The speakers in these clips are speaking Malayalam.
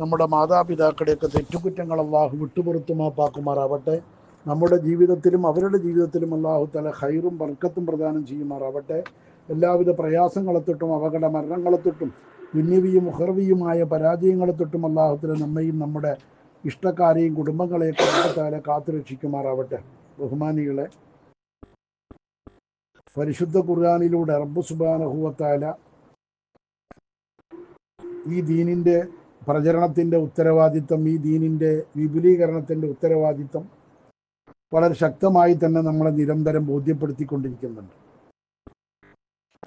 നമ്മുടെ മാതാപിതാക്കളുടെയൊക്കെ തെറ്റുകുറ്റങ്ങൾ അള്ളാഹു വിട്ടുപുറത്തു മാപ്പാക്കുമാറാവട്ടെ. നമ്മുടെ ജീവിതത്തിലും അവരുടെ ജീവിതത്തിലും അള്ളാഹു തആല ഖൈറും ബർക്കത്തും പ്രദാനം ചെയ്യുമാറാവട്ടെ. എല്ലാവിധ പ്രയാസങ്ങളെ തൊട്ടും അപകട മരണങ്ങളെ തൊട്ടും ദുന്യവിയും ഉഖർവിയുമായ പരാജയങ്ങളെ തൊട്ടും അള്ളാഹു തആല നമ്മയും നമ്മുടെ ഇഷ്ടക്കാരെയും കുടുംബങ്ങളെയൊക്കെ അല്ലാഹു തആല കാത്തുരക്ഷിക്കുമാറാവട്ടെ. ബഹുമാനികളെ, പരിശുദ്ധ ഖുർആനിലൂടെ റബ്ബ് സുബ്ഹാനഹു വ തആല ഈ ദീനിൻ്റെ പ്രചരണത്തിൻ്റെ ഉത്തരവാദിത്തം, ഈ ദീനിൻ്റെ വിപുലീകരണത്തിൻ്റെ ഉത്തരവാദിത്തം വളരെ ശക്തമായി തന്നെ നമ്മളെ നിരന്തരം ബോധ്യപ്പെടുത്തിക്കൊണ്ടിരിക്കുന്നുണ്ട്.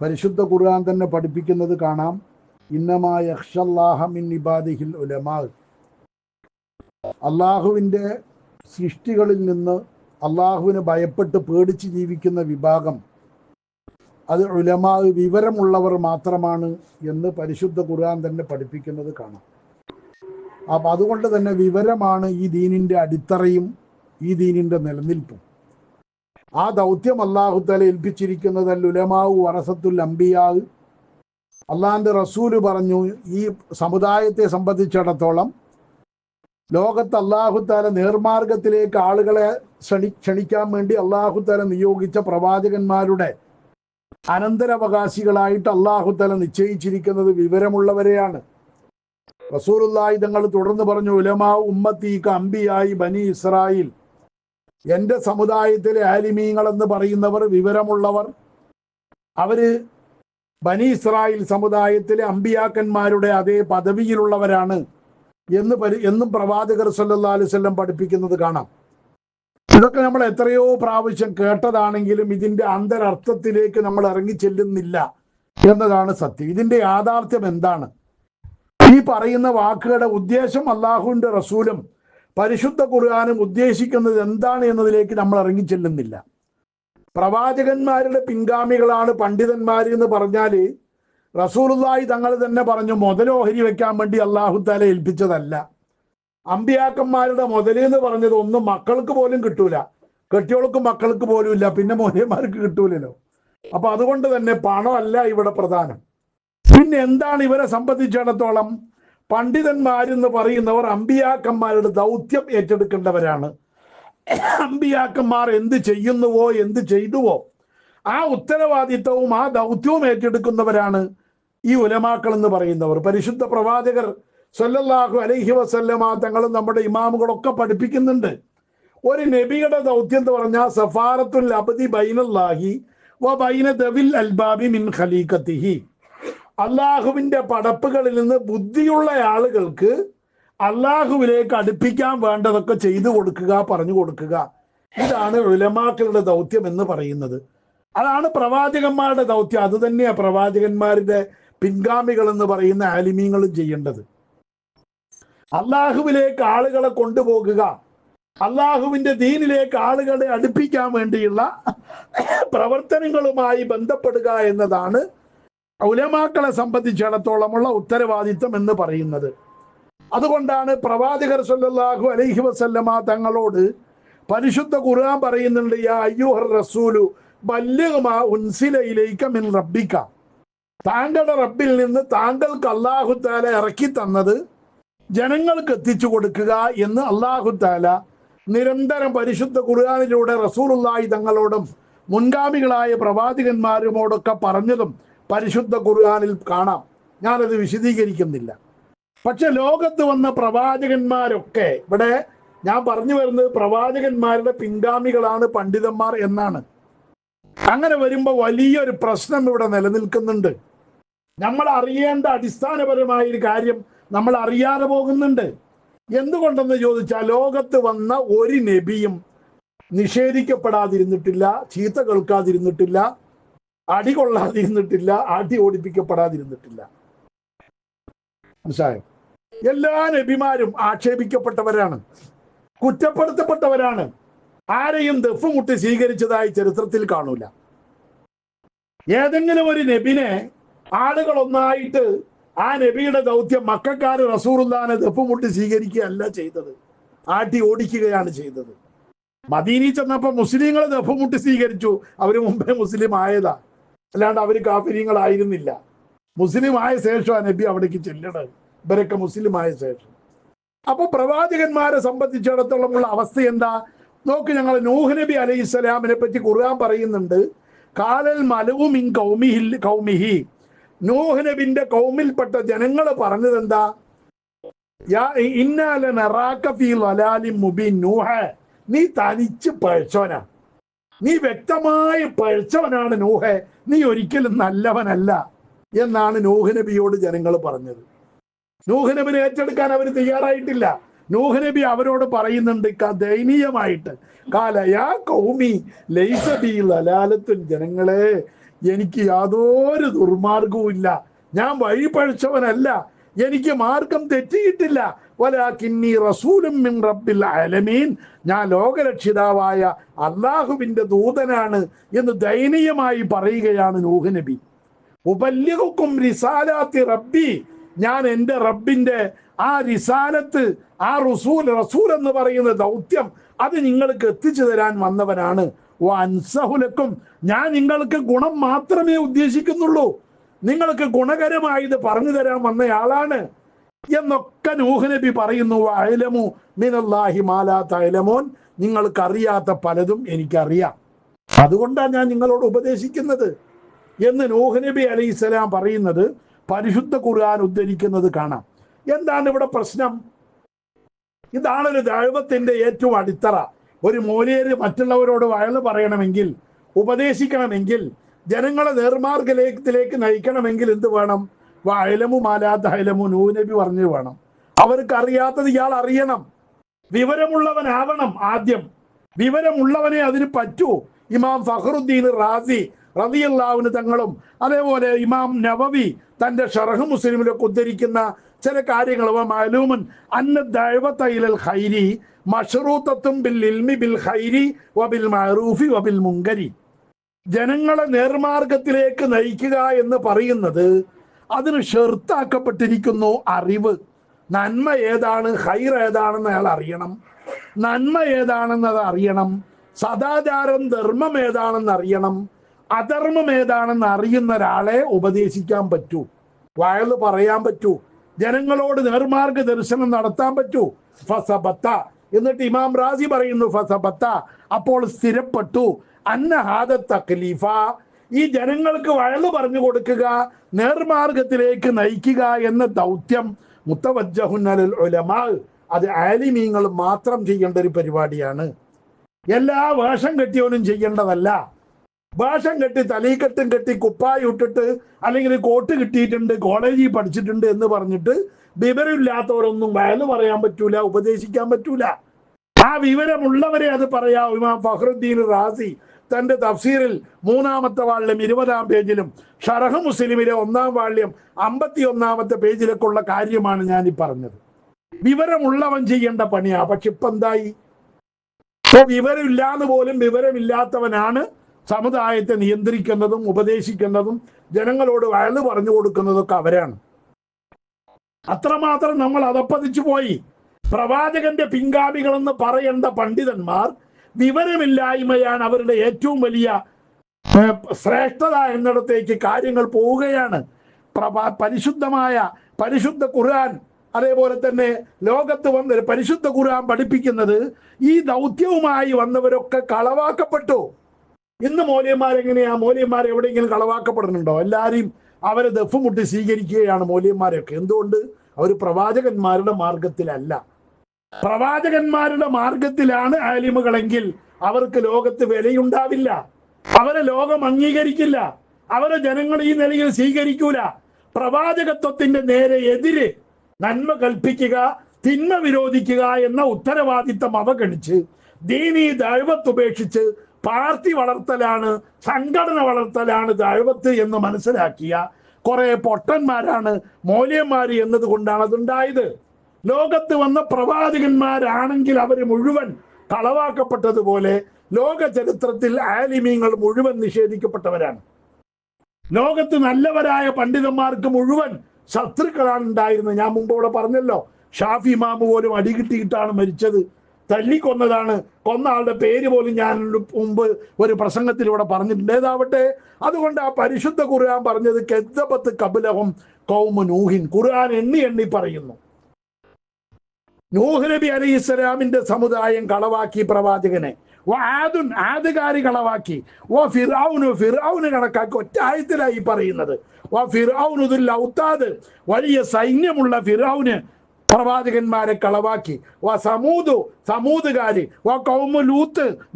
പരിശുദ്ധ ഖുർആൻ തന്നെ പഠിപ്പിക്കുന്നത് കാണാം, ഇന്നമാ യഖ്ഷല്ലാഹ മിൻ ഇബാദിഹിൽ ഉലമാ. അള്ളാഹുവിൻ്റെ സൃഷ്ടികളിൽ നിന്ന് അള്ളാഹുവിനെ ഭയപ്പെട്ട് പേടിച്ച് ജീവിക്കുന്ന വിഭാഗം അത് ഉലമാ, വിവരമുള്ളവർ മാത്രമാണ് എന്ന് പരിശുദ്ധ ഖുർആൻ തന്നെ പഠിപ്പിക്കുന്നത് കാണാം. അപ്പം അതുകൊണ്ട് തന്നെ വിവരമാണ് ഈ ദീനിൻ്റെ അടിത്തറയും ഈ ദീനിൻ്റെ നിലനിൽപ്പും. ആ ദൗത്യം അല്ലാഹു തആല ഏൽപ്പിച്ചിരിക്കുന്നത് അൽ ഉലമാഉ വറസത്തുൽ അംബിയാ. അള്ളാഹിൻ്റെ റസൂല് പറഞ്ഞു, ഈ സമുദായത്തെ സംബന്ധിച്ചിടത്തോളം ലോകത്ത് അല്ലാഹു തആല നേർമാർഗത്തിലേക്ക് ആളുകളെ ക്ഷണിക്കാൻ വേണ്ടി അല്ലാഹു തആല നിയോഗിച്ച പ്രവാചകന്മാരുടെ അനന്തരാവകാശികളായിട്ട് അല്ലാഹു തആല നിശ്ചയിച്ചിരിക്കുന്നത് വിവരമുള്ളവരെയാണ്. റസൂലുള്ളാഹി തങ്ങൾ തുടർന്ന് പറഞ്ഞു, ഉലമാ ഉമ്മത്തി കഅംബിയായി ബനി ഇസ്രായേൽ. എൻ്റെ സമുദായത്തിലെ ആലിമീങ്ങൾ എന്ന് പറയുന്നവർ വിവരമുള്ളവർ, അവര് ബനി സമുദായത്തിലെ അമ്പിയാക്കന്മാരുടെ അതേ പദവിയിലുള്ളവരാണ് എന്നും പ്രവാചകർ സല്ലല്ലാഹു അലൈഹി വസല്ലം പഠിപ്പിക്കുന്നത് കാണാം. ഇതൊക്കെ നമ്മൾ എത്രയോ പ്രാവശ്യം കേട്ടതാണെങ്കിലും ഇതിൻ്റെ അന്തരർത്ഥത്തിലേക്ക് നമ്മൾ ഇറങ്ങിച്ചെല്ലുന്നില്ല എന്നതാണ് സത്യം. ഇതിൻ്റെ യാഥാർത്ഥ്യം എന്താണ്? ഈ പറയുന്ന വാക്കുകളുടെ ഉദ്ദേശം അള്ളാഹുവിൻ്റെ റസൂലും പരിശുദ്ധ ഖുർആനും ഉദ്ദേശിക്കുന്നത് എന്താണ് എന്നതിലേക്ക് നമ്മൾ ഇറങ്ങിച്ചെല്ലുന്നില്ല. പ്രവാചകന്മാരുടെ പിൻഗാമികളാണ് പണ്ഡിതന്മാർ എന്ന് പറഞ്ഞാൽ റസൂലുള്ളാഹി തങ്ങൾ തന്നെ പറഞ്ഞു, മുതലോഹരി വെക്കാൻ വേണ്ടി അല്ലാഹു തആല ഏൽപ്പിച്ചതല്ല. അമ്പിയാക്കന്മാരുടെ മുതൽ എന്ന് പറഞ്ഞത് ഒന്നും മക്കൾക്ക് പോലും കിട്ടൂല, കെട്ടിയോൾക്കും മക്കൾക്ക് പോലും ഇല്ല, പിന്നെ മോഹന്മാർക്ക് കിട്ടൂലല്ലോ. അപ്പൊ അതുകൊണ്ട് തന്നെ പണമല്ല ഇവിടെ പ്രധാനം. പിന്നെ എന്താണ് ഇവരെ സംബന്ധിച്ചിടത്തോളം? പണ്ഡിതന്മാരെന്ന് പറയുന്നവർ അമ്പിയാക്കന്മാരുടെ ദൗത്യം ഏറ്റെടുക്കേണ്ടവരാണ്. അമ്പിയാക്കന്മാർ എന്ത് ചെയ്യുന്നുവോ, എന്ത് ചെയ്തുവോ, ആ ഉത്തരവാദിത്വവും ആ ദൗത്യവും ഏറ്റെടുക്കുന്നവരാണ് ഈ ഉലമാക്കൾ എന്ന് പറയുന്നവർ. പരിശുദ്ധ പ്രവാചകർ സല്ലല്ലാഹു അലൈഹി വസല്ലമ തങ്ങളും നമ്മുടെ ഇമാമുകളൊക്കെ പഠിപ്പിക്കുന്നുണ്ട്, ഒരു നബിയുടെ ദൗത്യം എന്ന് പറഞ്ഞാൽ സഫാറത്തുൽ അബ്ദി ബൈനല്ലാഹി വ ബൈന ദവിൽ അൽബാബി മിൻ ഖലീഖത്തിഹി. അള്ളാഹുവിൻ്റെ പടപ്പുകളിൽ നിന്ന് ബുദ്ധിയുള്ള ആളുകൾക്ക് അള്ളാഹുവിലേക്ക് അടുപ്പിക്കാൻ വേണ്ടതൊക്കെ ചെയ്തു കൊടുക്കുക, പറഞ്ഞു കൊടുക്കുക. ഇതാണ് ഉലമാക്കളുടെ ദൗത്യം എന്ന് പറയുന്നത്. അതാണ് പ്രവാചകന്മാരുടെ ദൗത്യം. അത് തന്നെയാണ് പ്രവാചകന്മാരുടെ പിൻഗാമികൾ എന്ന് പറയുന്ന ആലിമീങ്ങളും ചെയ്യേണ്ടത്. അള്ളാഹുവിലേക്ക് ആളുകളെ കൊണ്ടുപോകുക, അള്ളാഹുവിൻ്റെ ദീനിലേക്ക് ആളുകളെ അടുപ്പിക്കാൻ വേണ്ടിയുള്ള പ്രവർത്തനങ്ങളുമായി ബന്ധപ്പെടുക എന്നതാണ് ഉലമാക്കളെ സംബന്ധിച്ചിടത്തോളമുള്ള ഉത്തരവാദിത്വം എന്ന് പറയുന്നത്. അതുകൊണ്ടാണ് പ്രവാചകർ സല്ലല്ലാഹു അലൈഹി വസല്ലമ തങ്ങളോട് പരിശുദ്ധ ഖുർആൻ പറയുന്നുണ്ട്, യാ അയ്യുഹർ റസൂലു ബല്ലിഗ് മാ ഉൻസില ഇലൈക മിൻ റബ്ബിക. താങ്കളുടെ റബ്ബിൽ നിന്ന് താങ്കൾക്ക് അല്ലാഹു തആല ഇറക്കി തന്നത് ജനങ്ങൾക്ക് എത്തിച്ചു കൊടുക്കുക എന്ന് അല്ലാഹു തആല നിരന്തരം പരിശുദ്ധ ഖുർആനിലൂടെ റസൂലുള്ളാഹി തങ്ങളോടും മുൻഗാമികളായ പ്രവാചകന്മാരുമോടൊക്കെ പറഞ്ഞതും പരിശുദ്ധ ഖുർആനിൽ കാണാം. ഞാനത് വിശദീകരിക്കുന്നില്ല. പക്ഷെ ലോകത്ത് വന്ന പ്രവാചകന്മാരൊക്കെ, ഇവിടെ ഞാൻ പറഞ്ഞു വരുന്നത് പ്രവാചകന്മാരുടെ പിൻഗാമികളാണ് പണ്ഡിതന്മാർ എന്നാണ്. അങ്ങനെ വരുമ്പോൾ വലിയൊരു പ്രശ്നം ഇവിടെ നിലനിൽക്കുന്നുണ്ട്. നമ്മൾ അറിയേണ്ട അടിസ്ഥാനപരമായ ഒരു കാര്യം നമ്മൾ അറിയാതെ പോകുന്നുണ്ട്. എന്തുകൊണ്ടെന്ന് ചോദിച്ചാൽ, ലോകത്ത് വന്ന ഒരു നബിയും നിഷേധിക്കപ്പെടാതിരുന്നിട്ടില്ല, ചീത്ത കേൾക്കാതിരുന്നിട്ടില്ല, അടി കൊള്ളാതിരുന്നിട്ടില്ല, അടി ഓടിപ്പിക്കപ്പെടാതിരുന്നിട്ടില്ല. മനസ്സിലായോ? എല്ലാ നബിമാരും ആക്ഷേപിക്കപ്പെട്ടവരാണ്, കുറ്റപ്പെടുത്തപ്പെട്ടവരാണ്. ആരെയും ദഫ് മുട്ടി സ്വീകരിച്ചതായി ചരിത്രത്തിൽ കാണൂല. ഏതെങ്കിലും ഒരു നബിനെ ആളുകൾ ഒന്നായിട്ട് ആ നബിയുടെ ദൗത്യം മക്കക്കാര് റസൂലുള്ളാഹിനെ ദഫ് മുട്ടി സ്വീകരിക്കുകയല്ല ചെയ്തത്, ആട്ടി ഓടിക്കുകയാണ് ചെയ്തത്. മദീനയിൽ ചെന്നപ്പോൾ മുസ്ലിങ്ങൾ ദഫ് മുട്ടി സ്വീകരിച്ചു. അവർ മുമ്പേ മുസ്ലിം ആയതാ, അല്ലാണ്ട് അവർ കാഫിരീങ്ങളായിരുന്നില്ല. മുസ്ലിം ആയ ശേഷം ആ നബി അവിടേക്ക് ചെല്ലണത്, ഇവരൊക്കെ മുസ്ലിം ആയ ശേഷം. അപ്പൊ പ്രവാചകന്മാരെ സംബന്ധിച്ചിടത്തോളമുള്ള അവസ്ഥ എന്താ നോക്ക്. ഞങ്ങൾ നൂഹ് നബി അലൈഹി സ്വലാമിനെ പറ്റി ഖുർആൻ പറയുന്നുണ്ട്, കാലൽ മലഉ മിൻ ഖൗമിഹി, നൂഹ് നബിന്റെ കൗമിൽപ്പെട്ട ജനങ്ങൾ പറഞ്ഞത് എന്താ, യാ ഇന്നാ ലനറാക ഫീ ളലാലിൻ മുബീൻ, നൂഹ് നീ തനിച്ച് പഴച്ചവനാ, നീ വ്യക്തമായി പഴച്ചവനാണ് നൂഹ്, നീ ഒരിക്കലും നല്ലവനല്ല എന്നാണ് നൂഹ് നബിയോട് ജനങ്ങൾ പറഞ്ഞത്. നൂഹ് നബിനെ ഏറ്റെടുക്കാൻ അവർ തയ്യാറായിട്ടില്ല. നൂഹ് നബി അവരോട് പറയുന്നുണ്ട് ദയനീയമായിട്ട്, കാലയാ കൗമി ലൈസ ബി ലലാലത്തുൻ, ജനങ്ങളെ എനിക്ക് യാതൊരു ദുർമാർഗവും ഇല്ല, ഞാൻ വഴി പഴിച്ചവനല്ല, എനിക്ക് മാർഗം തെറ്റിയിട്ടില്ല, വലാകിന്നി റസൂലും മിൻ റബ്ബിൽ ആലമീൻ, ഞാൻ ലോകരക്ഷിതാവായ അള്ളാഹുവിന്റെ ദൂതനാണ് എന്ന് ദയനീയമായി പറയുകയാണ് നൂഹ് നബി. ഉബല്ലിഗുക്കും റിസാലാത്തി റബ്ബി, ഞാൻ എൻ്റെ റബ്ബിന്റെ ആ റിസാലത്ത്, ആ റസൂൽ എന്ന് പറയുന്ന ദൗത്യം അത് നിങ്ങൾക്ക് എത്തിച്ചു തരാൻ വന്നവനാണ്. അൻസഹുലക്കും, ഞാൻ നിങ്ങൾക്ക് ഗുണം മാത്രമേ ഉദ്ദേശിക്കുന്നുള്ളൂ, നിങ്ങൾക്ക് ഗുണകരമായത് പറഞ്ഞു തരാൻ വന്നയാളാണ് എന്നൊക്കെ നൂഹ് നബി പറയുന്നു. അഅലമു മിനല്ലാഹി മാ ലാ തഅലമൂൻ, നിങ്ങൾക്കറിയാത്ത പലതും എനിക്കറിയാം, അതുകൊണ്ടാണ് ഞാൻ നിങ്ങളോട് ഉപദേശിക്കുന്നത് എന്ന് നൂഹ് നബി അലൈഹിസ്സലാം പറയുന്നത് പരിശുദ്ധ ഖുർആൻ ഉദ്ധരിക്കുന്നത് കാണാം. എന്താണ് ഇവിടെ പ്രശ്നം? ഇതാണൊരു ദഅവത്തിന്റെ ഏറ്റവും അടിത്തറ. ഒരു മൗലവി മറ്റുള്ളവരോട് വയല് പറയണമെങ്കിൽ, ഉപദേശിക്കണമെങ്കിൽ, ജനങ്ങളെ നേർമാർഗത്തിലേക്ക് നയിക്കണമെങ്കിൽ എന്ത് വേണം? വഅലമു മാ ലാ തഅലമൂൻ, നൂഹ് നബി പറഞ്ഞു വേണം. അവർക്ക് അറിയാത്തത് ഇയാൾ അറിയണം, വിവരമുള്ളവനാവണം. ആദ്യം വിവരമുള്ളവനെ അതിന് പറ്റൂ. ഇമാം ഫഖറുദ്ദീൻ റാസി റളിയല്ലാഹു അൻഹു തങ്ങളും അതേപോലെ ഇമാം നവവി തന്റെ ഷറഹ് മുസ്ലിമിലൊക്കെ ഉദ്ധരിക്കുന്ന ചില കാര്യങ്ങൾ, മഅലൂമുൻ അന്ന ദഅവത ഇലൽ ഖൈരി മശ്റൂതത്തുൻ ബിൽ ഇൽമി ബിൽ ഖൈരി വബിൽ മഅറൂഫി വബിൽ മുൻകരി, ജനങ്ങളെ നേർമാർഗത്തിലേക്ക് നയിക്കുക എന്ന് പറയുന്നത് അതിന് ഷർത്താക്കപ്പെട്ടിരിക്കുന്നു അറിവ്. നന്മ ഏതാണ്, ഖൈർ ഏതാണെന്ന് അയാൾ അറിയണം, നന്മ ഏതാണെന്നത് അറിയണം, സദാചാരം ധർമ്മം ഏതാണെന്ന് അറിയണം, അധർമ്മം ഏതാണെന്ന് അറിയുന്ന ഒരാളെ ഉപദേശിക്കാൻ പറ്റൂ, വയല് പറയാൻ പറ്റൂ, ജനങ്ങളോട് നേർമാർഗ ദർശനം നടത്താൻ പറ്റൂ. ഫസബത്ത, എന്നിട്ട് ഇമാം റാസി പറയുന്നു ഫസബത്ത, അപ്പോൾ സ്ഥിരപ്പെട്ടു, അന്ന ഹാദ തക്ലീഫ, ഈ ജനങ്ങൾക്ക് വയല് പറഞ്ഞു കൊടുക്കുക, നേർമാർഗത്തിലേക്ക് നയിക്കുക എന്ന ദൗത്യം മുത്തവജ്ജഹുൻ അലൽ ഉലമാ, അത് ആലിമീങ്ങൾ മാത്രം ചെയ്യേണ്ട ഒരു പരിപാടിയാണ്. എല്ലാ വേഷം കെട്ടിയവനും ചെയ്യേണ്ടതല്ല. വേഷം കെട്ടി തലീക്കെട്ടും കെട്ടി കുപ്പായി ഇട്ടിട്ട് അല്ലെങ്കിൽ കോട്ട് കിട്ടിയിട്ടുണ്ട് കോളേജിൽ പഠിച്ചിട്ടുണ്ട് എന്ന് പറഞ്ഞിട്ട് വിവരമില്ലാത്തവരൊന്നും വയല് പറയാൻ പറ്റൂല, ഉപദേശിക്കാൻ പറ്റൂല. ആ വിവരമുള്ളവരെ അത് പറയാം. ഇമാം ഫഖറുദ്ദീൻ റാസി തന്റെ തഫ്സീറിൽ 3-ാമത്തെ വാള്യം 20-ാം പേജിലും ഷറഹ് മുസ്ലിമിലെ 1-ാം വാള്യം 51-ാമത്തെ പേജിലൊക്കെ ഉള്ള കാര്യമാണ് ഞാൻ ഈ പറഞ്ഞത്. വിവരമുള്ളവൻ ചെയ്യേണ്ട പണിയാ. പക്ഷെ ഇപ്പൊ എന്തായി? വിവരമില്ലാന്ന് പോലും വിവരമില്ലാത്തവനാണ് സമുദായത്തെ നിയന്ത്രിക്കുന്നതും ഉപദേശിക്കുന്നതും ജനങ്ങളോട് വയല് പറഞ്ഞു കൊടുക്കുന്നതൊക്കെ അവരാണ്. അത്രമാത്രം നമ്മൾ അതപ്പതിച്ചു പോയി. പ്രവാചകന്റെ പിൻഗാമികളെന്ന് പറയേണ്ട പണ്ഡിതന്മാർ വിവരമില്ലായ്മയാണ് അവരുടെ ഏറ്റവും വലിയ ശ്രേഷ്ഠത എന്നിടത്തേക്ക് കാര്യങ്ങൾ പോവുകയാണ്. പരിശുദ്ധ ഖുർആൻ, അതേപോലെ തന്നെ ലോകത്ത് വന്ന് പരിശുദ്ധ ഖുർആൻ പഠിപ്പിക്കുന്നത് ഈ ദൗത്യവുമായി വന്നവരൊക്കെ കളവാക്കപ്പെട്ടു. ഇന്ന് മൗലവിമാരെങ്ങനെയാ? മൗലവിമാർ എവിടെയെങ്കിലും കളവാക്കപ്പെടുന്നുണ്ടോ? എല്ലാവരെയും അവരെ ദഫ് മുട്ടി സ്വീകരിക്കുകയാണ് മൗലവിമാരൊക്കെ. എന്തുകൊണ്ട്? അവർ പ്രവാചകന്മാരുടെ മാർഗത്തിലല്ല. പ്രവാചകന്മാരുടെ മാർഗത്തിലാണ് ആലിമുകളെങ്കിൽ അവർക്ക് ലോകത്ത് വിലയുണ്ടാവില്ല, അവരെ ലോകം അംഗീകരിക്കില്ല, അവരെ ജനങ്ങൾ ഈ നിലയിൽ സ്വീകരിക്കൂല. പ്രവാചകത്വത്തിന്റെ നേരെ എതിര് നന്മ കൽപ്പിക്കുക, തിന്മ വിരോധിക്കുക എന്ന ഉത്തരവാദിത്തം അവഗണിച്ച് ദീനീ ദഅവത്ത് ഉപേക്ഷിച്ച് പാർട്ടി വളർത്തലാണ്, സംഘടന വളർത്തലാണ് ദഅവത്ത് എന്ന് മനസ്സിലാക്കിയ കുറെ പൊട്ടന്മാരാണ് മൗലവിമാര് എന്നതുകൊണ്ടാണ് അതുണ്ടായത്. ലോകത്ത് വന്ന പ്രവാചകന്മാരാണെങ്കിൽ അവർ മുഴുവൻ കളവാക്കപ്പെട്ടതുപോലെ ലോക ചരിത്രത്തിൽ ആലിമീങ്ങൾ മുഴുവൻ നിഷേധിക്കപ്പെട്ടവരാണ്. ലോകത്ത് നല്ലവരായ പണ്ഡിതന്മാർക്ക് മുഴുവൻ ശത്രുക്കളാണ് ഉണ്ടായിരുന്നത്. ഞാൻ മുമ്പ് ഇവിടെ പറഞ്ഞല്ലോ, ഷാഫി ഇമാമ് പോലും അടികിട്ടിയിട്ടാണ് മരിച്ചത്, തല്ലിക്കൊന്നതാണ്. കൊന്ന ആളുടെ പേര് പോലും ഞാൻ മുമ്പ് ഒരു പ്രസംഗത്തിൽ ഇവിടെ പറഞ്ഞിട്ടുണ്ട്. ഏതാവട്ടെ, അതുകൊണ്ട് ആ പരിശുദ്ധ ഖുർആൻ പറഞ്ഞത് കദ്ദബത്ത് ഖബ്ലഹും ഖൗമു നൂഹിൻ, ഖുർആൻ എണ്ണി എണ്ണി പറയുന്നു. നൂഹ് നബി അലൈഹി ഇസ്ലാമിന്റെ സമുദായം കളവാക്കി പ്രവാചകനെ. ആദ്യകാരി കളവാക്കി. ഫിർഔന് കണക്കാക്കി. ഒറ്റ ആയത്തിലായി പറയുന്നത്. ഔത്താദ്, വലിയ സൈന്യമുള്ള ഫിർഔന് പ്രവാചകന്മാരെ കളവാക്കി. സമൂദുകാര്.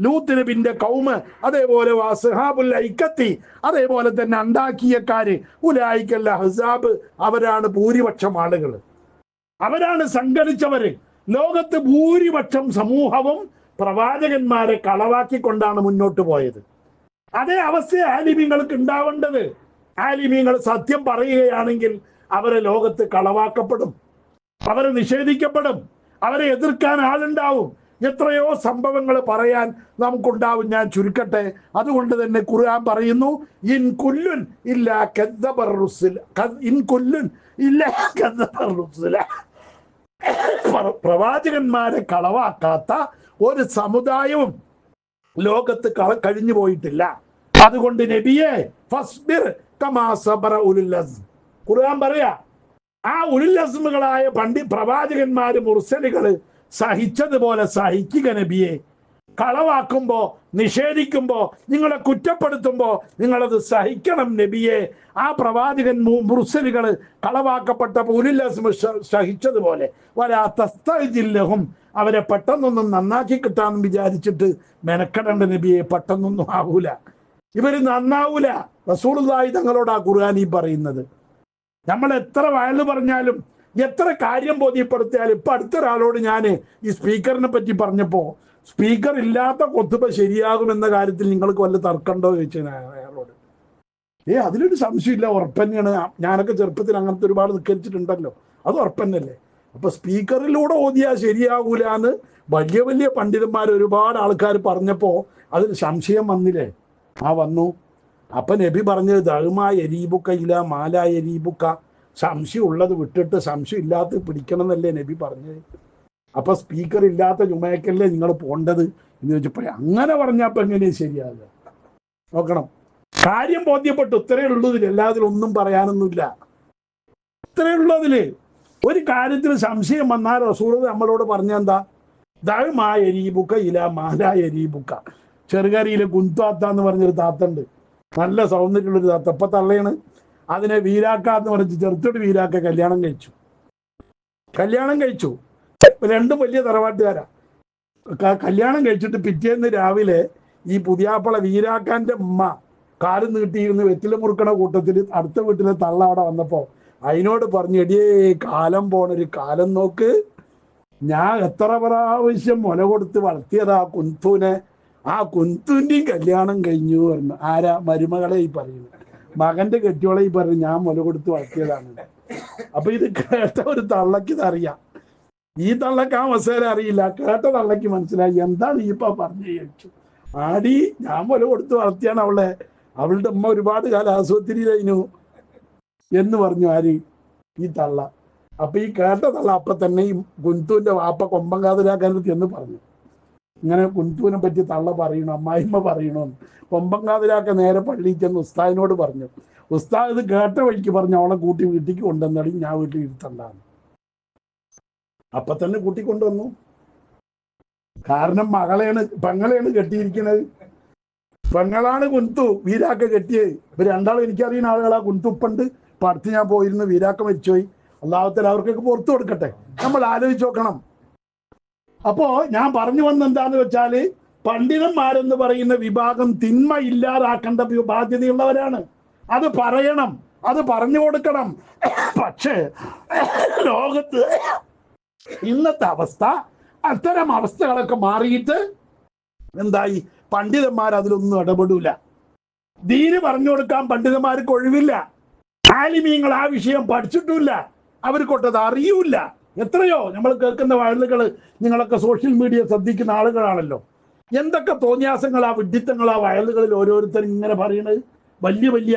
ലൂത്ത് നബിന്റെ കൗമ്. അതേപോലെ അസ്ഹാബുൽ ഐക്കത്തി, അതേപോലെ തന്നെ അണ്ടാക്കിയക്കാര്. ഉലൈക്കൽ അഹ്സാബ്, അവരാണ് ഭൂരിപക്ഷം ആളുകൾ, അവരാണ് സംഘടിച്ചവര്. ലോകത്ത് ഭൂരിപക്ഷം സമൂഹവും പ്രവാചകന്മാരെ കളവാക്കിക്കൊണ്ടാണ് മുന്നോട്ട് പോയത്. അതേ അവസ്ഥ ആലിമീങ്ങൾക്ക് ഉണ്ടാവേണ്ടത്. ആലിമീങ്ങൾ സത്യം പറയുകയാണെങ്കിൽ അവരെ ലോകത്ത് കളവാക്കപ്പെടും, അവരെ നിഷേധിക്കപ്പെടും, അവരെ എതിർക്കാൻ ആളുണ്ടാവും. എത്രയോ സംഭവങ്ങൾ പറയാൻ നമുക്കുണ്ടാവും. ഞാൻ ചുരുക്കട്ടെ. അതുകൊണ്ട് തന്നെ ഖുർആൻ പറയുന്നു, ഇൻ കുല്ലുൻ ഇല്ലാ കദ്ദബർ റുസുല, ഇൻ കുല്ലുൻ ഇല്ലാ കദ്ദബർ റുസുല. പ്രവാചകന്മാരെ കളവാക്കാത്ത ഒരു സമുദായവും ലോകത്ത് കഴിഞ്ഞു പോയിട്ടില്ല. അതുകൊണ്ട് നബിയെ ഫസ്ബിർ കമാ സബറ ഉലുൽ അസ്ം. ഖുർആൻ പറയാ, ആ ഉലുൽ അസ്മുകളായ പ്രവാചകന്മാര്, മുർസലുകള് സഹിച്ചതുപോലെ സഹിക്കുക നബിയെ. കളവാക്കുമ്പോ, നിഷേധിക്കുമ്പോ, നിങ്ങളെ കുറ്റപ്പെടുത്തുമ്പോ നിങ്ങളത് സഹിക്കണം നബിയെ. ആ പ്രവാചകൻ മുർസലുകള് കളവാക്കപ്പെട്ടപ്പോൾ ഉലുൽ അസ്മ് സഹിച്ചതുപോലെ വലാ തസ്തഅ്ജിൽഹും, അവരെ പെട്ടെന്നൊന്നും നന്നാക്കി കിട്ടാന്ന് വിചാരിച്ചിട്ട് മെനക്കെടേണ്ട നബിയെ. പെട്ടെന്നൊന്നും ആവൂല, ഇവര് നന്നാവൂല. റസൂലുള്ളാഹി തങ്ങളോടാ ഖുർആൻ ഈ പറയുന്നത്. നമ്മൾ എത്ര വയല് പറഞ്ഞാലും, എത്ര കാര്യം ബോധ്യപ്പെടുത്തിയാലും. ഇപ്പൊ അടുത്തൊരാളോട് ഞാൻ ഈ സ്പീക്കറിനെ പറ്റി പറഞ്ഞപ്പോ, സ്പീക്കർ ഇല്ലാത്ത കൊത്തുബ ശരിയാകുമെന്ന കാര്യത്തിൽ നിങ്ങൾക്ക് വല്ല തർക്കമുണ്ടോ ചോദിച്ചു അയാളോട്. അതിലൊരു സംശയമില്ല, ഉറപ്പന്നെയാണ്. ഞാനൊക്കെ ചെറുപ്പത്തിൽ അങ്ങനത്തെ ഒരുപാട് നിൽക്കരിച്ചിട്ടുണ്ടല്ലോ, അത് ഉറപ്പന്നല്ലേ. അപ്പൊ സ്പീക്കറിലൂടെ ഓതിയാ ശരിയാകൂല എന്ന് വലിയ വലിയ പണ്ഡിതന്മാർ ഒരുപാട് ആൾക്കാർ പറഞ്ഞപ്പോ അതിൽ സംശയം വന്നില്ലേ? വന്നു. അപ്പൊ നബി പറഞ്ഞത് ദഅ്മാ യരീബുക്ക ഇലാ മാലാ യരീബുക്ക, സംശയം ഉള്ളത് വിട്ടിട്ട് സംശയം ഇല്ലാത്ത പിടിക്കണം എന്നല്ലേ നബി പറഞ്ഞത്. അപ്പൊ സ്പീക്കർ ഇല്ലാത്ത ജുമയക്കല്ലേ നിങ്ങൾ പോണ്ടത് എന്ന് ചോദിച്ചപ്പോ, അങ്ങനെ പറഞ്ഞപ്പോ എങ്ങനെയാ ശരിയാകുക? നോക്കണം. കാര്യം ബോധ്യപ്പെട്ടു. ഇത്രയേ ഉള്ളതിൽ, എല്ലാത്തിലും ഒന്നും പറയാനൊന്നുമില്ല. ഇത്രയേ ഉള്ളതില് ഒരു കാര്യത്തിൽ സംശയം വന്നാൽ റസൂൽ നമ്മളോട് പറഞ്ഞെന്താ? ദഅ്മാ യരീബുക്ക ഇലാ മാലാ യരീബുക്ക. ചെറുകരയിലെ കുന്താത്ത എന്ന് പറഞ്ഞൊരു താത്തണ്ട്, നല്ല സൗന്ദര്യമുള്ളൊരു താത്ത. ഇപ്പൊ തള്ളയാണ്. അതിനെ വീരാക്ക എന്ന് പറഞ്ഞ് ചെറുത്തോട് വീരാക്ക കല്യാണം കഴിച്ചു. രണ്ടും വലിയ തറവാട്ടുകാരാ. കല്യാണം കഴിച്ചിട്ട് പിറ്റേന്ന് രാവിലെ ഈ പുതിയാപ്പള വീരാക്കാന്റെ ഉമ്മ കാല് നീട്ടിയിരുന്ന് വെറ്റില മുറുക്കണ കൂട്ടത്തിൽ അടുത്ത വീട്ടിലെ തള്ള അവിടെ വന്നപ്പോ അതിനോട് പറഞ്ഞു, എടിയേ കാലം പോണൊരു കാലം നോക്ക്, ഞാൻ എത്ര പ്രാവശ്യം മുല കൊടുത്ത് വളർത്തിയതാ കുന്തൂനെ, ആ കുന്തൂന്റെയും കല്യാണം കഴിഞ്ഞു പറഞ്ഞു. ആരാ? മരുമകളെ ഈ പറയുന്നത്, മകന്റെ കെട്ടിയോളെ ഈ പറഞ്ഞു, ഞാൻ മുല കൊടുത്ത് വളർത്തിയതാണ്. അപ്പൊ ഇത് കേട്ട ഒരു തള്ളക്ക് ഇതറിയാം. ഈ തള്ളക്ക് ആ മസേല അറിയില്ല. കേട്ട തള്ളക്ക് മനസ്സിലായി, എന്താണ് ഈ ഇപ്പൊ പറഞ്ഞു ചോദിച്ചു. ആടി, ഞാൻ മുല കൊടുത്ത് വളർത്തിയാണ് അവളെ, അവളുടെ ഉമ്മ ഒരുപാട് കാലം ആശുപത്രിയിലായിരുന്നു എന്ന് പറഞ്ഞു. ആര്? ഈ തള്ള. അപ്പൊ ഈ കേട്ട തള്ള അപ്പൊ തന്നെ ഈ കുന്തുവിന്റെ വാപ്പ കൊമ്പങ്കാതിലാക്കാനത്ത് എന്ന് പറഞ്ഞു, ഇങ്ങനെ കുന്തുവിനെ പറ്റി തള്ള പറയണു, അമ്മായിമ്മ പറയണമെന്ന്. കൊമ്പങ്കാതിലാക്ക നേരെ പള്ളിയിൽ ചെന്ന് ഉസ്താദിനോട് പറഞ്ഞു. ഉസ്താദ് ഇത് കേട്ട വഴിക്ക് പറഞ്ഞു, അവളെ കൂട്ടി വീട്ടിലേക്ക് കൊണ്ടുവന്നടി, ഞാൻ വീട്ടിൽ ഇരുത്തണ്ടാന്ന്. അപ്പൊ തന്നെ കൂട്ടിക്കൊണ്ടുവന്നു. കാരണം പെങ്ങളെയാണ് കെട്ടിയിരിക്കുന്നത്. പെങ്ങളാണ് കുന്തു, വീരാക്ക കെട്ടിയത്. ഇവർ രണ്ടാളും എനിക്കറിയുന്ന ആളുകളാ. കുന്തുപ്പണ്ട്. ഇപ്പൊ അടുത്ത് ഞാൻ പോയിരുന്നു, വീരാക്ക മരിച്ചുപോയി. അള്ളാഹുത്തല അവർക്കൊക്കെ പുറത്തു കൊടുക്കട്ടെ. നമ്മൾ ആലോചിച്ച് നോക്കണം. അപ്പോ ഞാൻ പറഞ്ഞു വന്നെന്താന്ന് വെച്ചാല്, പണ്ഡിതന്മാരെന്ന് പറയുന്ന വിഭാഗം തിന്മ ഇല്ലാതാക്കേണ്ട ബാധ്യതയുള്ളവരാണ്. അത് പറയണം, അത് പറഞ്ഞു കൊടുക്കണം. പക്ഷേ ലോകത്ത് ഇന്നത്തെ അവസ്ഥ, അത്തരം അവസ്ഥകളൊക്കെ മാറിയിട്ട് എന്തായി? പണ്ഡിതന്മാർ അതിലൊന്നും ഇടപെടൂല. ദീന് പറഞ്ഞു കൊടുക്കാൻ പണ്ഡിതന്മാർക്ക് ഒഴിവില്ല. ആലിമീങ്ങൾ ആ വിഷയം പഠിച്ചിട്ടില്ല, അവർക്കൊട്ടത് അറിയൂല. എത്രയോ നമ്മൾ കേൾക്കുന്ന വയലുകൾ, നിങ്ങളൊക്കെ സോഷ്യൽ മീഡിയ ശ്രദ്ധിക്കുന്ന ആളുകളാണല്ലോ. എന്തൊക്കെ തോന്നിയാസങ്ങളാ, വിഡ്ഢിത്തങ്ങളാ വയലുകളിൽ ഓരോരുത്തരും ഇങ്ങനെ പറയണത്. വലിയ വലിയ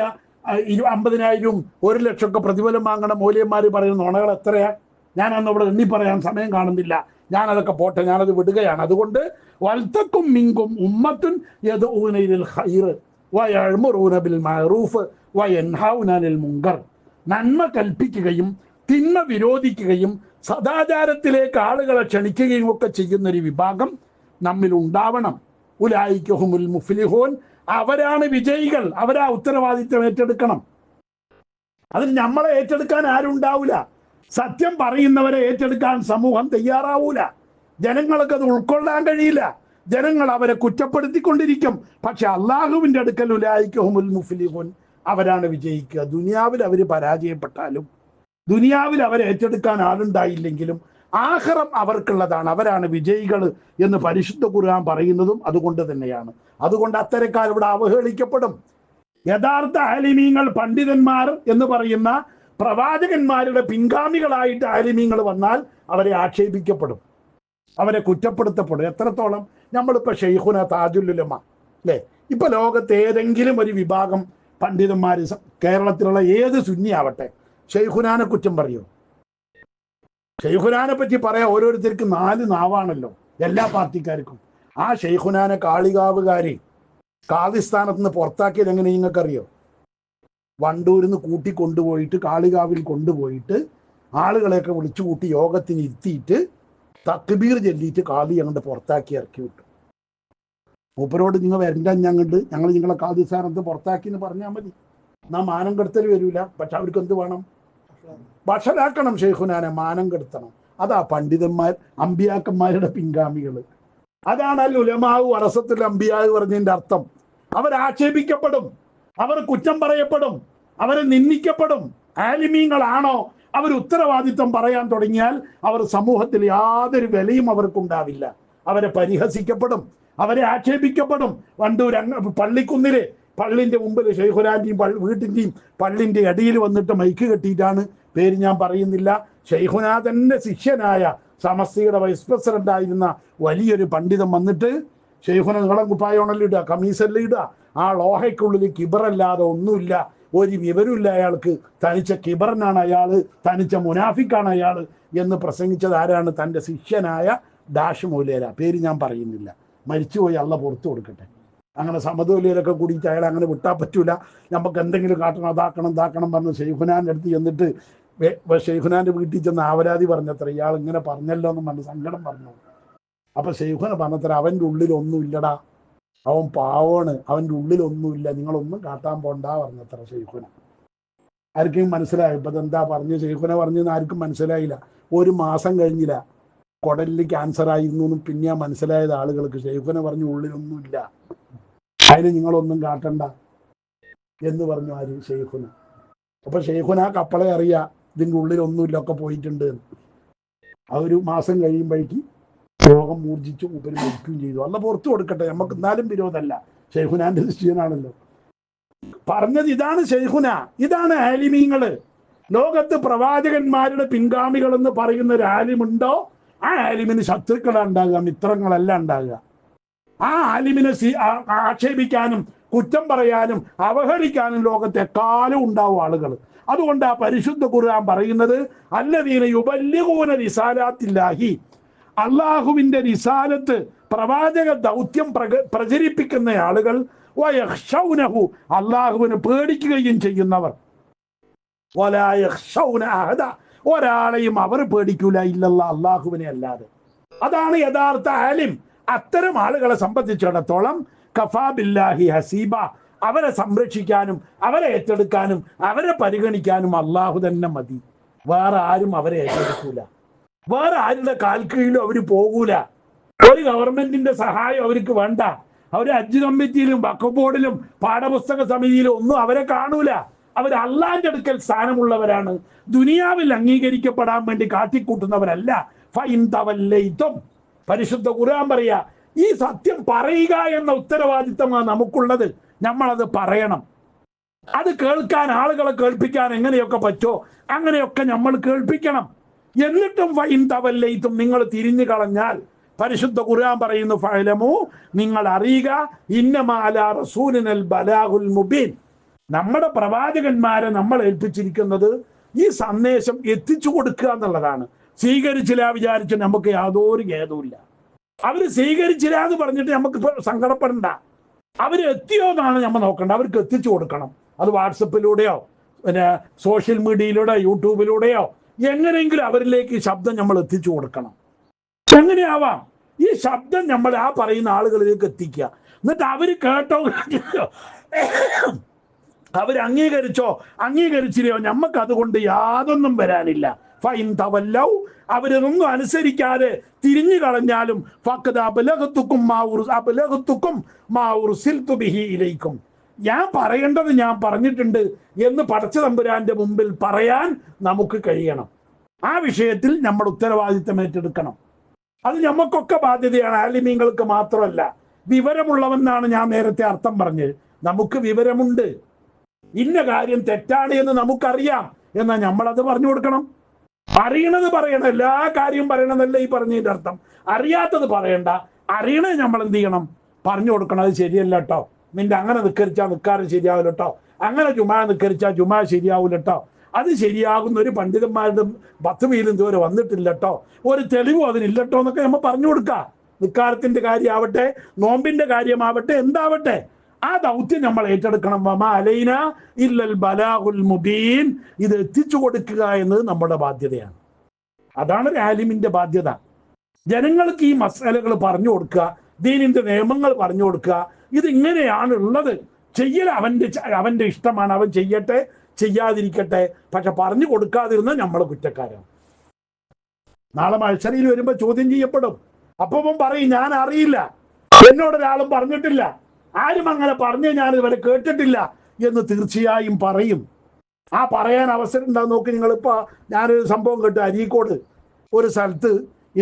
50,000 1,00,000 ഒക്കെ പ്രതിഫലം വാങ്ങണ മൂല്യന്മാർ പറയുന്ന നുണകൾ എത്രയാ? ഞാനന്ന് ഇവിടെ എണ്ണി പറയാൻ സമയം കാണുന്നില്ല. ഞാനതൊക്കെ പോട്ടെ, ഞാനത് വിടുകയാണ്. അതുകൊണ്ട് വൽതക്കും മിൻകും ഉമ്മത്തുൻ യദ്ഊന ഇലൽ ഖൈർ വയഅ്മുറൂന ബിൽ മഅറൂഫ് വയൻഹൗന അനിൽ മുൻകർ. നന്മ കൽപ്പിക്കുകയും തിന്മ വിരോധിക്കുകയും സദാചാരത്തിലേക്ക് ആളുകളെ ക്ഷണിക്കുകയും ഒക്കെ ചെയ്യുന്നൊരു വിഭാഗം നമ്മിൽ ഉണ്ടാവണം. ഉലൈകഹുമുൽ മുഫ്ലിഹൂൻ, അവരാണ് വിജയികൾ. അവരാ ഉത്തരവാദിത്വം ഏറ്റെടുക്കണം. അതിന് നമ്മളെ ഏറ്റെടുക്കാൻ ആരും ഉണ്ടാവില്ല. സത്യം പറയുന്നവരെ ഏറ്റെടുക്കാൻ സമൂഹം തയ്യാറാവൂല. ജനങ്ങൾക്ക് അത് ഉൾക്കൊള്ളാൻ കഴിയില്ല. ജനങ്ങൾ അവരെ കുറ്റപ്പെടുത്തിക്കൊണ്ടിരിക്കും. പക്ഷെ അള്ളാഹുവിൻ്റെ അടുക്കൽ ഉലൈകഹുമുൽ മുഫ്ലിഹൂൻ, അവരാണ് വിജയിക്കുക. ദുനിയാവിൽ അവർ പരാജയപ്പെട്ടാലും, ദുനിയാവിൽ അവരെ ഏറ്റെടുക്കാൻ ആളുണ്ടായില്ലെങ്കിലും ആഖിറം അവർക്കുള്ളതാണ്. അവരാണ് വിജയികൾ എന്ന് പരിശുദ്ധ ഖുർആൻ പറയുന്നതും അതുകൊണ്ട് തന്നെയാണ്. അതുകൊണ്ട് അത്തരക്കാർ ഇവിടെ അവഹേളിക്കപ്പെടും. യഥാർത്ഥ ആലിമീങ്ങൾ, പണ്ഡിതന്മാർ എന്ന് പറയുന്ന പ്രവാചകന്മാരുടെ പിൻഗാമികളായിട്ട് ആലിമീങ്ങൾ വന്നാൽ അവരെ ആക്ഷേപിക്കപ്പെടും, അവരെ കുറ്റപ്പെടുത്തപ്പെടും. എത്രത്തോളം? നമ്മളിപ്പോൾ ഷെയ്ഖുന താജുൽ ഉലമ അല്ലേ, ഇപ്പൊ ലോകത്ത് ഏതെങ്കിലും ഒരു വിഭാഗം പണ്ഡിതന്മാർ, കേരളത്തിലുള്ള ഏത് സുന്നി ആവട്ടെ, ഷെയ്ഖുനാനെ കുറ്റം പറയൂ? ഷെയ്ഖുനാനെ പറ്റി പറയാൻ ഓരോരുത്തർക്ക് 4 നാവാണല്ലോ എല്ലാ പാർട്ടിക്കാർക്കും. ആ ഷെയ്ഖുനാനെ കാളികാവുകാരി കാദിസ്ഥാനത്ത് നിന്ന് പുറത്താക്കിയത് എങ്ങനെ നിങ്ങൾക്കറിയോ? വണ്ടൂരിൽ നിന്ന് കൂട്ടിക്കൊണ്ടുപോയിട്ട് കാളികാവിൽ കൊണ്ടുപോയിട്ട് ആളുകളെയൊക്കെ വിളിച്ചു കൂട്ടി യോഗത്തിന് ഇരുത്തിയിട്ട് തക്ബീർ ചൊല്ലിയിട്ട് കാളി അങ്ങോട്ട് പുറത്താക്കി ഇറക്കി വിട്ടു. മൂപ്പരോട് നിങ്ങൾ വരണ്ട, ഞങ്ങൾ നിങ്ങളെ കാദിസ്ഥാനത്ത് പുറത്താക്കി എന്ന് പറഞ്ഞാൽ മതി. നാം മാനം കെടുത്തൽ വരൂല. പക്ഷെ അവർക്ക് എന്ത് വേണം? വഷളാക്കണം, ഷെയ്ഖുനാനെ മാനം കെടുത്തണം. അതാ പണ്ഡിതന്മാർ, അമ്പിയാക്കന്മാരുടെ പിൻഗാമികൾ. അതാണ് അൽ ഉലമാഉ വറസത്തുൽ അംബിയാ പറഞ്ഞതിന്റെ അർത്ഥം. അവരാക്ഷേപിക്കപ്പെടും, അവർ കുറ്റം പറയപ്പെടും, അവരെ നിന്ദിക്കപ്പെടും. ആലിമീങ്ങളാണോ അവർ ഉത്തരവാദിത്വം പറയാൻ തുടങ്ങിയാൽ അവർ സമൂഹത്തിൽ യാതൊരു വിലയും അവർക്കുണ്ടാവില്ല. അവരെ പരിഹസിക്കപ്പെടും, അവരെ ആക്ഷേപിക്കപ്പെടും. വണ്ടൂർ പള്ളിക്കുന്നില് പള്ളിന്റെ മുമ്പിൽ ഷെയ്ഖുനാന്റെയും വീട്ടിന്റെയും പള്ളിന്റെ ഇടയിൽ വന്നിട്ട് മൈക്ക് കെട്ടിയിട്ടാണ്, പേര് ഞാൻ പറയുന്നില്ല, ഷെയ്ഖുനാ തന്നെ ശിഷ്യനായ സമസ്തയുടെ വൈസ് പ്രസിഡന്റ് ആയിരുന്ന വലിയൊരു പണ്ഡിതൻ വന്നിട്ട്, ഷെയ്ഖുന നീളം കുപ്പായോണല്ലോ ഇടുക, കമ്മീസല്ലേ ഇടുക, ആ ലോഹയ്ക്കുള്ളിൽ കിബറല്ലാതെ ഒന്നുമില്ല, ഒരു വിവരമില്ല അയാൾക്ക്, തനിച്ച കിബറിനാണ് അയാൾ, തനിച്ച മുനാഫിക്കാണ് അയാൾ എന്ന് പ്രസംഗിച്ചത് ആരാണ്? തൻ്റെ ശിഷ്യനായ ഡാഷ് മൗലേര. പേര് ഞാൻ പറയുന്നില്ല, മരിച്ചുപോയി, അള്ള പുറത്തു കൊടുക്കട്ടെ. അങ്ങനെ സമതോലിയരൊക്കെ കൂടിയിട്ട് അയാൾ അങ്ങനെ വിട്ടാൽ പറ്റൂല, നമുക്ക് എന്തെങ്കിലും കാട്ടണം, ഇതാക്കണം പറഞ്ഞ് ഷെയ്ഖുനാൻ്റെ അടുത്ത് ചെന്നിട്ട് ഷെയ്ഖുനാൻ്റെ വീട്ടിൽ ചെന്ന് ആവരാതി പറഞ്ഞത്ര, ഇയാൾ ഇങ്ങനെ പറഞ്ഞല്ലോ എന്ന് പറഞ്ഞ് സങ്കടം പറഞ്ഞു. അപ്പൊ ഷെയ്ഖുന പറഞ്ഞത്ര, അവൻ്റെ ഉള്ളിൽ ഒന്നുമില്ലടാ, അവൻ പാവാണ്, അവൻ്റെ ഉള്ളിൽ ഒന്നുമില്ല, നിങ്ങളൊന്നും കാട്ടാൻ പോണ്ട പറഞ്ഞത്ര ഷെയ്ഖുന. ആർക്കും മനസ്സിലായി ഇപ്പം എന്താ പറഞ്ഞു ഷെയ്ഖുന പറഞ്ഞെന്ന് ആർക്കും മനസ്സിലായില്ല. 1 മാസം കഴിഞ്ഞില്ല, കുടലിൽ ക്യാൻസർ ആയിരുന്നു എന്നും പിന്നെ മനസ്സിലായത് ആളുകൾക്ക്. ഷെയ്ഖുന പറഞ്ഞു ഉള്ളിലൊന്നുമില്ല, അതിന് നിങ്ങളൊന്നും കാട്ടണ്ട എന്ന് പറഞ്ഞു. ആര്? ഷെയ്ഖുന. അപ്പൊ ഷെയ്ഖുന കപ്പളെ അറിയാം ഇതിൻ്റെ ഉള്ളിലൊന്നുമില്ല, ഒക്കെ പോയിട്ടുണ്ട്. ആ 1 മാസം കഴിയുമ്പോഴേക്ക് രോഗം മൂർജിച്ചു, ഉപരി മരിക്കുകയും ചെയ്തു. അല്ല പുറത്തു കൊടുക്കട്ടെ, നമുക്ക് എന്നാലും വിരോധമല്ല, ഷെയ്ഖുനാന്റെ ശിഷ്യനാണല്ലോ. പറഞ്ഞത് ഇതാണ് ഷെയ്ഖുന, ഇതാണ് ആലിമീങ്ങള്. ലോകത്ത് പ്രവാചകന്മാരുടെ പിൻഗാമികൾ എന്ന് പറയുന്ന ഒരു ആലിമുണ്ടോ, ആ ആലിമിന് ശത്രുക്കളാണ് ഉണ്ടാകുക, മിത്രങ്ങളല്ല ഉണ്ടാകുക. ആ ആലിമിനെ ആക്ഷേപിക്കാനും കുറ്റം പറയാനും അവഹേളിക്കാനും ലോകത്ത് എക്കാലം ഉണ്ടാവും ആളുകൾ. അതുകൊണ്ട് ആ പരിശുദ്ധ ഖുർആൻ പറയുന്നത്, അല്ലദീന യുബല്ലിഗൂന റിസാലാത്തില്ലാഹി, അള്ളാഹുവിന്റെ റിസാലത്ത്, പ്രവാചക ദൗത്യം പ്രചരിപ്പിക്കുന്ന ആളുകൾ, വയഖ്ശൗനഹു, അള്ളാഹുവിനെ പേടിക്കുകയും ചെയ്യുന്നവർ, വലാ യഖ്ശൗന അഹദ, ഒരാളെയും അവർ പേടിക്കൂല ഇല്ലല്ലാ, അള്ളാഹുവിനെ അല്ലാതെ. അതാണ് യഥാർത്ഥ ആലിം. അത്തരം ആളുകളെ സംബന്ധിച്ചിടത്തോളം കഫാ ബില്ലാഹി ഹസീബ, അവരെ സംരക്ഷിക്കാനും അവരെ ഏറ്റെടുക്കാനും അവരെ പരിഗണിക്കാനും അള്ളാഹു തന്നെ മതി. വേറെ ആരും അവരെ ഏറ്റെടുക്കൂല, വേറെ ആരുടെ കാൽക്കീഴിലും അവർ പോകൂല. ഒരു ഗവൺമെന്റിന്റെ സഹായം അവർക്ക് വേണ്ട. അവർ ഹജ്ജ് കമ്മിറ്റിയിലും വഖഫ് ബോർഡിലും പാഠപുസ്തക സമിതിയിലും ഒന്നും അവരെ കാണൂല. അവർ അള്ളാന്റെ അടുക്കൽ സ്ഥാനമുള്ളവരാണ്. ദുനിയാവിൽ അംഗീകരിക്കപ്പെടാൻ വേണ്ടി കാട്ടിക്കൂട്ടുന്നവരല്ല. ഫൈൻ തവല്ലൈതും, പരിശുദ്ധ ഖുർആൻ പറയാ, ഈ സത്യം പറയുക എന്ന ഉത്തരവാദിത്തമാണ് നമുക്കുള്ളത്. നമ്മളത് പറയണം. അത് കേൾക്കാൻ, ആളുകളെ കേൾപ്പിക്കാൻ എങ്ങനെയൊക്കെ പറ്റോ അങ്ങനെയൊക്കെ നമ്മൾ കേൾപ്പിക്കണം. എന്നിട്ടും ഫൈൻ തവല്ലൈതും, നിങ്ങൾ തിരിഞ്ഞു കളഞ്ഞാൽ, പരിശുദ്ധ ഖുർആൻ പറയുന്നു, ഫഅലമു, നിങ്ങൾ അറിയുക, ഇന്നമാ അലാ റസൂലിനൽ ബലാഗുൽ മുബീൻ, നമ്മുടെ പ്രവാചകന്മാരെ നമ്മൾ ഏൽപ്പിച്ചിരിക്കുന്നത് ഈ സന്ദേശം എത്തിച്ചു കൊടുക്കുക എന്നുള്ളതാണ്. സ്വീകരിച്ചില്ല വിചാരിച്ച് നമുക്ക് യാതൊരു ഖേദവുമില്ല. അവര് സ്വീകരിച്ചില്ല എന്ന് പറഞ്ഞിട്ട് നമുക്ക് സങ്കടപ്പെടണ്ട. അവര് എത്തിയോ എന്നാണ് നമ്മൾ നോക്കേണ്ടത്. അവർക്ക് എത്തിച്ചു കൊടുക്കണം. അത് വാട്സപ്പിലൂടെയോ പിന്നെ സോഷ്യൽ മീഡിയയിലൂടെ യൂട്യൂബിലൂടെയോ എങ്ങനെയെങ്കിലും അവരിലേക്ക് ഈ ശബ്ദം നമ്മൾ എത്തിച്ചു കൊടുക്കണം. എങ്ങനെയാവാം? ഈ ശബ്ദം നമ്മൾ ആ പറയുന്ന ആളുകളിലേക്ക് എത്തിക്കുക. എന്നിട്ട് അവർ കേട്ടോ അവർ അംഗീകരിച്ചില്ലയോ നമുക്ക് അതുകൊണ്ട് യാതൊന്നും വരാനില്ല. ഫൈൻ തവല്ലൗ, അവരൊന്നും അനുസരിക്കാതെ തിരിഞ്ഞു കളഞ്ഞാലും ഫഖദ് അബ്ലഗ്തുക്കും മാ ഉർസിൽതു ബിഹി ഇലൈക്കും, ഞാൻ പറയേണ്ടത് ഞാൻ പറഞ്ഞിട്ടുണ്ട് എന്ന് പടച്ച തമ്പുരാന്റെ മുമ്പിൽ പറയാൻ നമുക്ക് കഴിയണം. ആ വിഷയത്തിൽ നമ്മൾ ഉത്തരവാദിത്തം ഏറ്റെടുക്കണം. അത് നമുക്കൊക്കെ ബാധ്യതയാണ്, ആലിമീങ്ങൾക്ക് മാത്രമല്ല. വിവരമുള്ളവെന്നാണ് ഞാൻ നേരത്തെ അർത്ഥം പറഞ്ഞത്. നമുക്ക് വിവരമുണ്ട്, ഇന്ന കാര്യം തെറ്റാണ് എന്ന് നമുക്കറിയാം, എന്നാൽ നമ്മളത് പറഞ്ഞു കൊടുക്കണം. അറിയണത് പറയണം, എല്ലാ കാര്യവും പറയണമെന്നല്ല ഈ പറഞ്ഞതിന്റെ അർത്ഥം. അറിയാത്തത് പറയണ്ട, അറിയണത് നമ്മൾ എന്ത് ചെയ്യണം? പറഞ്ഞു കൊടുക്കണം. അത് ശരിയല്ല കേട്ടോ, നിന്റെ അങ്ങനെ നിക്കരിച്ചാൽ നിക്കാരം ശരിയാവില്ല കേട്ടോ, അങ്ങനെ ജുമാ നിക്കരിച്ചാൽ ജുമാ ശരിയാവില്ല കേട്ടോ, അത് ശരിയാകുന്ന ഒരു പണ്ഡിതന്മാരുടെ 10 മീലും ഇതുവരെ വന്നിട്ടില്ല കേട്ടോ, ഒരു തെളിവും അതിനില്ലട്ടോ എന്നൊക്കെ നമ്മൾ പറഞ്ഞു കൊടുക്കുക. നിക്കാരത്തിന്റെ കാര്യമാവട്ടെ, നോമ്പിന്റെ കാര്യമാവട്ടെ, എന്താവട്ടെ, ആ ദൗത്യം നമ്മൾ ഏറ്റെടുക്കണം. വമാ അലൈന ഇല്ലൽ ബലാഗുൽ മുബീൻ, ഇത് എത്തിച്ചു കൊടുക്കുക എന്നത് നമ്മുടെ ബാധ്യതയാണ്. അതാണ് ഒരു ആലിമിന്റെ ബാധ്യത. ജനങ്ങൾക്ക് ഈ മസാലകൾ പറഞ്ഞു കൊടുക്കുക, ദീനിന്റെ നിയമങ്ങൾ പറഞ്ഞു കൊടുക്കുക. ഇതിങ്ങനെയാണ് ഉള്ളത്, ചെയ്യൽ അവന്റെ ഇഷ്ടമാണ്, അവൻ ചെയ്യട്ടെ ചെയ്യാതിരിക്കട്ടെ, പക്ഷെ പറഞ്ഞു കൊടുക്കാതിരുന്ന നമ്മൾ കുറ്റക്കാരാണ്. നാളെ മത്സരയിൽ വരുമ്പോൾ ചോദ്യം ചെയ്യപ്പെടും. അപ്പം പറയും ഞാൻ അറിയില്ല, എന്നോടൊരാളും പറഞ്ഞിട്ടില്ല, ആരും അങ്ങനെ പറഞ്ഞ് ഞാൻ ഇതുവരെ കേട്ടിട്ടില്ല എന്ന് തീർച്ചയായും പറയും. ആ പറയാൻ അവസരം ഉണ്ടാകും. നോക്കി നിങ്ങളിപ്പോൾ ഞാനൊരു സംഭവം കേട്ടു, അരീക്കോട് ഒരു സ്ഥലത്ത്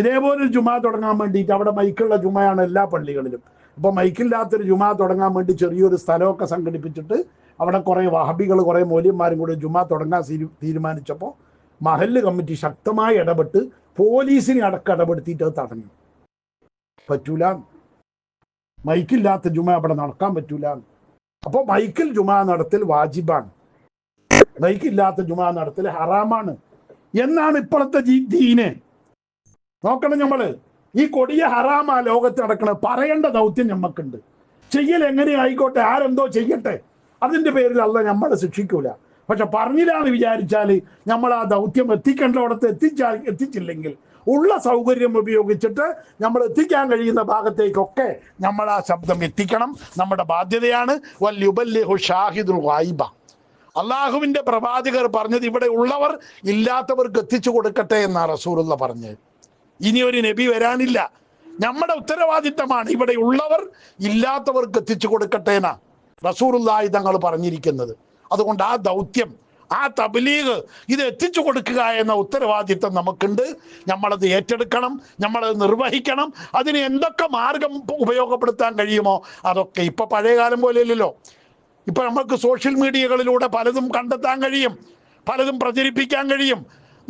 ഇതേപോലെ ഒരു ജുമാ തുടങ്ങാൻ വേണ്ടിയിട്ട്, അവിടെ മൈക്കുള്ള ജുമയാണ് എല്ലാ പള്ളികളിലും. അപ്പോൾ മൈക്കില്ലാത്തൊരു ജുമാ തുടങ്ങാൻ വേണ്ടി ചെറിയൊരു സ്ഥലമൊക്കെ സംഘടിപ്പിച്ചിട്ട് അവിടെ കുറേ വഹബികൾ കുറേ മൗലവിമാരും കൂടി ജുമാ തുടങ്ങാൻ തീരുമാനിച്ചപ്പോൾ മഹല്ല് കമ്മിറ്റി ശക്തമായി ഇടപെട്ട് പോലീസിനെ അടക്കം ഇടപെടുത്തിയിട്ട് അത് തടഞ്ഞു. പറ്റൂല, മൈക്കില്ലാത്ത ജുമാ അവിടെ നടക്കാൻ പറ്റൂല. അപ്പോൾ മൈക്കിൽ ജുമാ നടത്തൽ വാജിബാണ്, മൈക്കില്ലാത്ത ജുമാ നടത്തൽ ഹറാമാണ് എന്നാണ് ഇപ്പോഴത്തെ ദീന്. നോക്കണം, നമ്മള് ഈ കൊടിയ ഹറാമാ ലോകത്ത് നടക്കണത്. പറയേണ്ട ദൗത്യം നമുക്കുണ്ട്. ചെയ്യൽ എങ്ങനെ ആയിക്കോട്ടെ, ആരെന്തോ ചെയ്യട്ടെ, അതിന്റെ പേരിൽ അല്ലാഹ് നമ്മളെ ശിക്ഷിക്കൂല. പക്ഷെ പറഞ്ഞില്ലാന്ന് വിചാരിച്ചാൽ നമ്മൾ ആ ദൗത്യം എത്തിക്കേണ്ടവിടത്ത് എത്തിച്ചില്ലെങ്കിൽ ഉള്ള സൗകര്യം ഉപയോഗിച്ചിട്ട് നമ്മൾ എത്തിക്കാൻ കഴിയുന്ന ഭാഗത്തേക്കൊക്കെ നമ്മൾ ആ ശബ്ദം എത്തിക്കണം. നമ്മുടെ ബാധ്യതയാണ്. വല്യുബല്ലിഹു ഷാഹിദുൽ ഗായിബ, അള്ളാഹുവിന്റെ പ്രവാചകർ പറഞ്ഞത് ഇവിടെ ഉള്ളവർ ഇല്ലാത്തവർക്ക് എത്തിച്ചു കൊടുക്കട്ടെ എന്നാണ് റസൂലുള്ള പറഞ്ഞത്. ഇനി ഒരു നബി വരാനില്ല, നമ്മുടെ ഉത്തരവാദിത്തമാണ് ഇവിടെ ഉള്ളവർ ഇല്ലാത്തവർക്ക് എത്തിച്ചു കൊടുക്കട്ടെ എന്നാ റസൂലുള്ളാഹി തങ്ങൾ പറഞ്ഞിരിക്കുന്നത്. അതുകൊണ്ട് ആ ദൗത്യം, ആ തബ്ലീഗ്, ഇത് എത്തിച്ചു കൊടുക്കുക എന്ന ഉത്തരവാദിത്തം നമുക്കുണ്ട്. നമ്മളത് ഏറ്റെടുക്കണം, നമ്മളത് നിർവഹിക്കണം. അതിന് എന്തൊക്കെ മാർഗം ഉപയോഗപ്പെടുത്താൻ കഴിയുമോ അതൊക്കെ. ഇപ്പൊ പഴയ കാലം പോലെയല്ലല്ലോ. ഇപ്പൊ നമുക്ക് സോഷ്യൽ മീഡിയകളിലൂടെ പലതും കണ്ടെത്താൻ കഴിയും, പലതും പ്രചരിപ്പിക്കാൻ കഴിയും.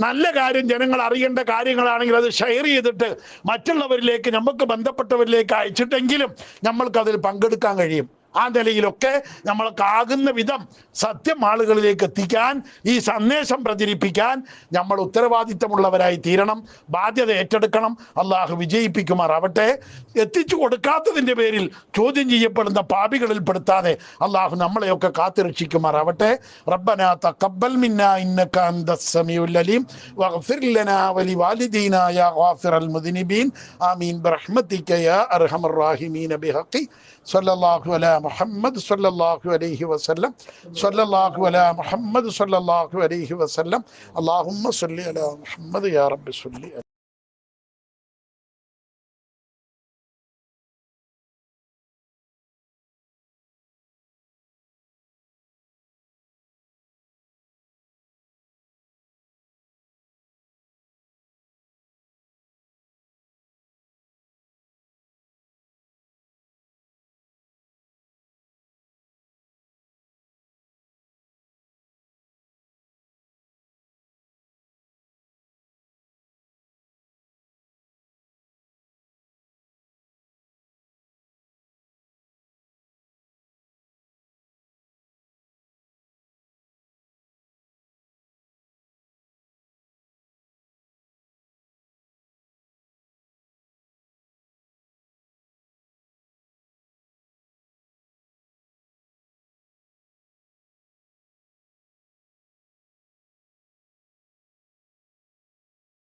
നല്ല കാര്യം, ജനങ്ങൾ അറിയേണ്ട കാര്യങ്ങളാണെങ്കിൽ അത് ഷെയർ ചെയ്തിട്ട് മറ്റുള്ളവരിലേക്ക്, നമുക്ക് ബന്ധപ്പെട്ടവരിലേക്ക് അയച്ചിട്ടെങ്കിലും നമ്മൾക്കതിൽ പങ്കെടുക്കാൻ കഴിയും. ആ നിലയിലൊക്കെ നമ്മൾക്കാകുന്ന വിധം സത്യം ആളുകളിലേക്ക് എത്തിക്കാൻ, ഈ സന്ദേശം പ്രചരിപ്പിക്കാൻ നമ്മൾ ഉത്തരവാദിത്തമുള്ളവരായി തീരണം, ബാധ്യത ഏറ്റെടുക്കണം. അള്ളാഹു വിജയിപ്പിക്കുമാറാവട്ടെ. എത്തിച്ചു കൊടുക്കാത്തതിൻ്റെ പേരിൽ ചോദ്യം ചെയ്യപ്പെടുന്ന പാപികളിൽ പെടുത്താതെ അള്ളാഹു നമ്മളെയൊക്കെ കാത്തുരക്ഷിക്കുമാറാവട്ടെ. റബ്ബനാ തഖബ്ബൽ മിന്നാ ഇന്നക അൻതസ് സമീഉൽ അലീം വഗ്ഫിർ ലനാ വലിവാലിദീനാ യാ ഗാഫിറൽ മുദ്നിബീൻ ആമീൻ ബിറഹ്മതിക യാ അർഹമർ റഹീമീൻ ബിഹഖി സല്ലല്ലാഹു അലാ മുഹമ്മദ് സല്ലല്ലാഹു അലൈഹി വസല്ലം സല്ലല്ലാഹു അലാ മുഹമ്മദ് സല്ലല്ലാഹു അലൈഹി വസല്ലം. അല്ലാഹുമ്മ സല്ലി അലാ മുഹമ്മദ് യാ റബ്ബി സല്ലി.